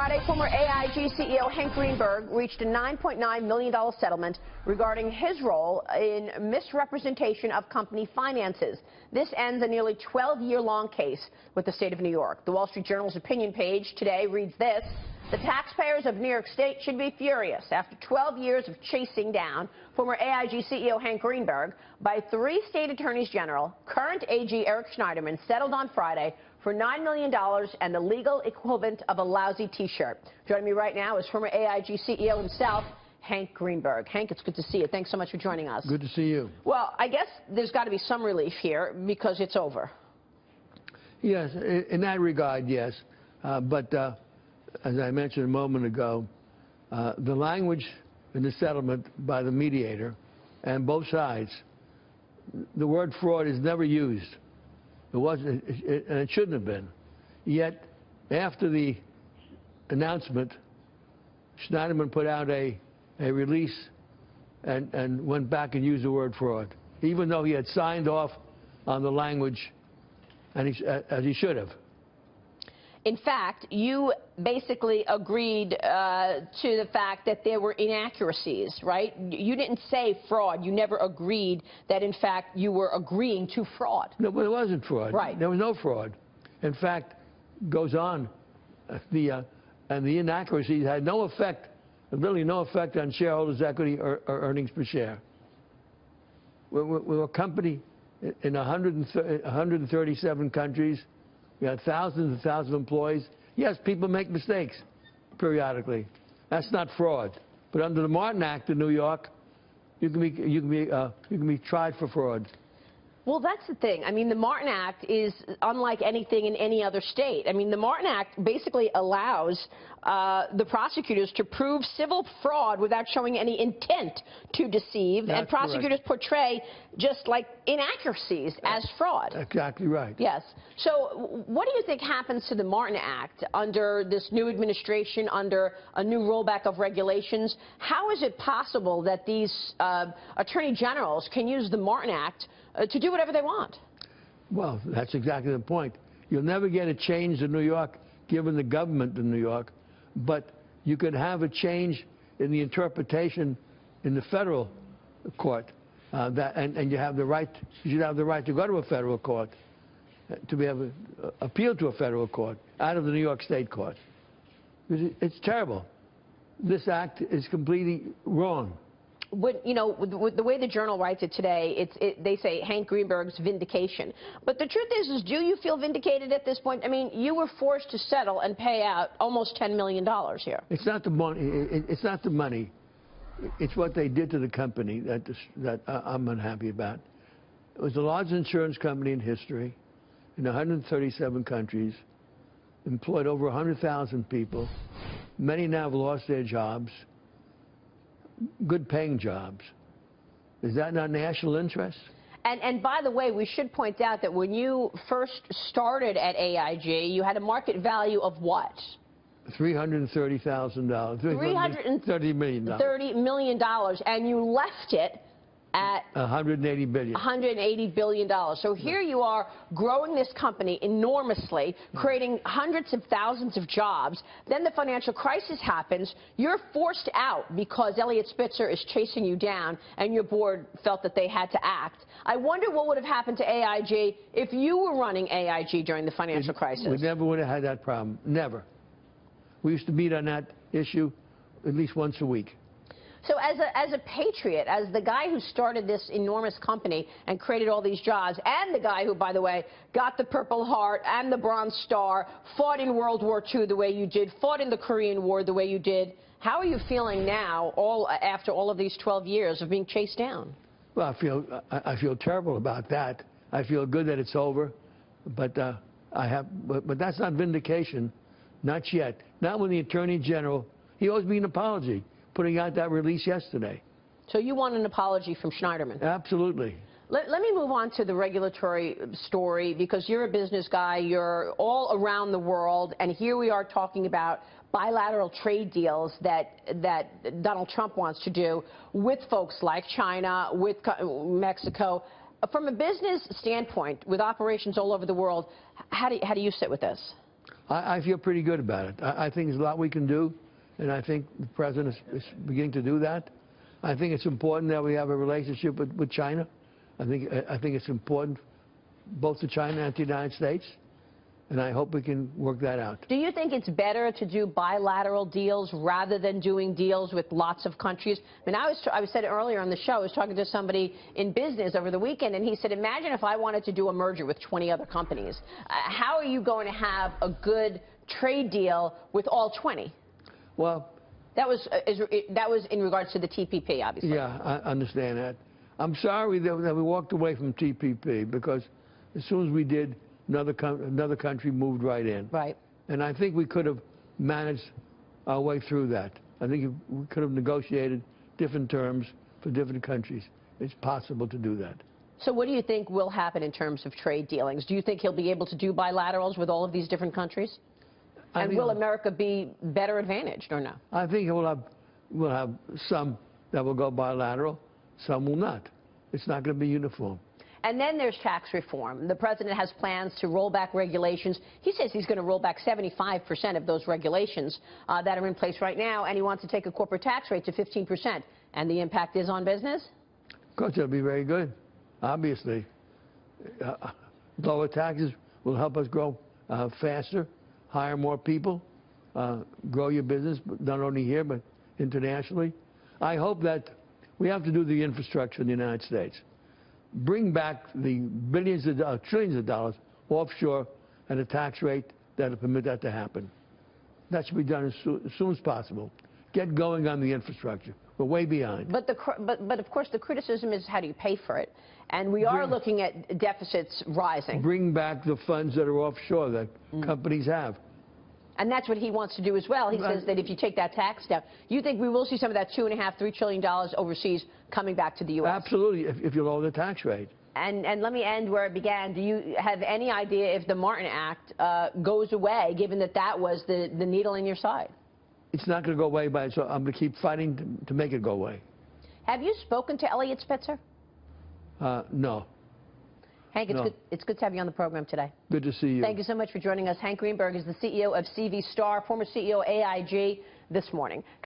Friday, former AIG CEO Hank Greenberg reached a $9.9 million settlement regarding his role in misrepresentation of company finances. This ends a nearly 12-year-long case with the state of New York. The Wall Street Journal's opinion page today reads this: the taxpayers of New York State should be furious after 12 years of chasing down former AIG CEO Hank Greenberg by 3 state attorneys general. Current AG Eric Schneiderman settled on Friday for $9 million and the legal equivalent of a lousy T-shirt. Joining me right now is former AIG CEO himself, Hank Greenberg. Hank, it's good to see you. Thanks so much for joining us. Good to see you. Well, I guess there's got to be some relief here because it's over. Yes, in that regard, yes. But as I mentioned a moment ago, the language in the settlement by the mediator and both sides, the word fraud is never used. It wasn't, and it shouldn't have been. Yet, after the announcement, Schneiderman put out a release and went back and used the word fraud, even though he had signed off on the language, and as he should have. In fact, you basically agreed to the fact that there were inaccuracies, right? You didn't say fraud. You never agreed that, in fact, you were agreeing to fraud. No, but it wasn't fraud. Right. There was no fraud. In fact, goes on, and the inaccuracies had no effect, really no effect on shareholders' equity or earnings per share. We're a company in 137 countries. We have thousands and thousands of employees. Yes, people make mistakes periodically. That's not fraud. But under the Martin Act in New York, you can be tried for fraud. Well, that's the thing. I mean, the Martin Act is unlike anything in any other state. I mean, the Martin Act basically allows the prosecutors to prove civil fraud without showing any intent to deceive. That's and prosecutors correct. Portray just like inaccuracies as fraud. Exactly right. Yes. So what do you think happens to the Martin Act under this new administration, under a new rollback of regulations? How is it possible that these attorney generals can use the Martin Act to do whatever they want? Well, that's exactly the point. You'll never get a change in New York given the government in New York, but you could have a change in the interpretation in the federal court, and you have the right. You should have the right to go to a federal court, to be able to appeal to a federal court out of the New York State court. It's terrible. This act is completely wrong. You know, the way the Journal writes it today, they say Hank Greenberg's vindication. But the truth is do you feel vindicated at this point? I mean, you were forced to settle and pay out almost $10 million here. It's not the money. It's not the money. It's what they did to the company that I'm unhappy about. It was the largest insurance company in history, in 137 countries, employed over 100,000 people. Many now have lost their jobs. Good-paying jobs. Is that not national interest? And by the way, we should point out that when you first started at AIG, you had a market value of what? $330,000. $330 million. $30 million, and you left it at $180 billion. $180 billion. So here you are growing this company enormously, creating hundreds of thousands of jobs. Then the financial crisis happens. You're forced out because Elliot Spitzer is chasing you down, and your board felt that they had to act. I wonder what would have happened to AIG if you were running AIG during the financial crisis. We never would have had that problem. Never. We used to meet on that issue at least once a week. So as a patriot, as the guy who started this enormous company and created all these jobs, and the guy who, by the way, got the Purple Heart and the Bronze Star, fought in World War II the way you did, fought in the Korean War the way you did, how are you feeling now, after all of these 12 years of being chased down? Well, I feel terrible about that. I feel good that it's over, but but that's not vindication, not yet. Not when the Attorney General, he owes me an apology, putting out that release yesterday. So you want an apology from Schneiderman? Absolutely. Let me move on to the regulatory story, because you're a business guy, you're all around the world, and here we are talking about bilateral trade deals that Donald Trump wants to do with folks like China, with Mexico. From a business standpoint, with operations all over the world, how do you sit with this? I feel pretty good about it. I think there's a lot we can do, and I think the President is beginning to do that. I think it's important that we have a relationship with China. I think it's important both to China and to the United States, and I hope we can work that out. Do you think it's better to do bilateral deals rather than doing deals with lots of countries? I mean, I said earlier on the show, I was talking to somebody in business over the weekend, and he said, imagine if I wanted to do a merger with 20 other companies. How are you going to have a good trade deal with all 20? Well, that was in regards to the TPP, obviously. Yeah, I understand that. I'm sorry that we walked away from TPP, because as soon as we did, another country moved right in. Right. And I think we could have managed our way through that. I think we could have negotiated different terms for different countries. It's possible to do that. So what do you think will happen in terms of trade dealings? Do you think he'll be able to do bilaterals with all of these different countries? And will America be better advantaged or no? I think we'll have some that will go bilateral, some will not. It's not going to be uniform. And then there's tax reform. The president has plans to roll back regulations. He says he's going to roll back 75% of those regulations that are in place right now, and he wants to take a corporate tax rate to 15%. And the impact is on business? Of course, it'll be very good, obviously. Lower taxes will help us grow faster, hire more people, grow your business, not only here but internationally. I hope that we have to do the infrastructure in the United States. Bring back the billions of trillions of dollars offshore at a tax rate that will permit that to happen. That should be done as soon as possible. Get going on the infrastructure. We're way behind. But of course the criticism is, how do you pay for it? And we are looking at deficits rising. Bring back the funds that are offshore that companies have. And that's what he wants to do as well. He says that if you take that tax down, you think we will see some of that $2.5–3 trillion overseas coming back to the U.S.? Absolutely, if you lower the tax rate. And let me end where it began. Do you have any idea if the Martin Act goes away, given that that was the needle in your side? It's not going to go away, so I'm going to keep fighting to make it go away. Have you spoken to Eliot Spitzer? No. Hank, it's good to have you on the program today. Good to see you. Thank you so much for joining us. Hank Greenberg is the CEO of CV Star, former CEO AIG, this morning.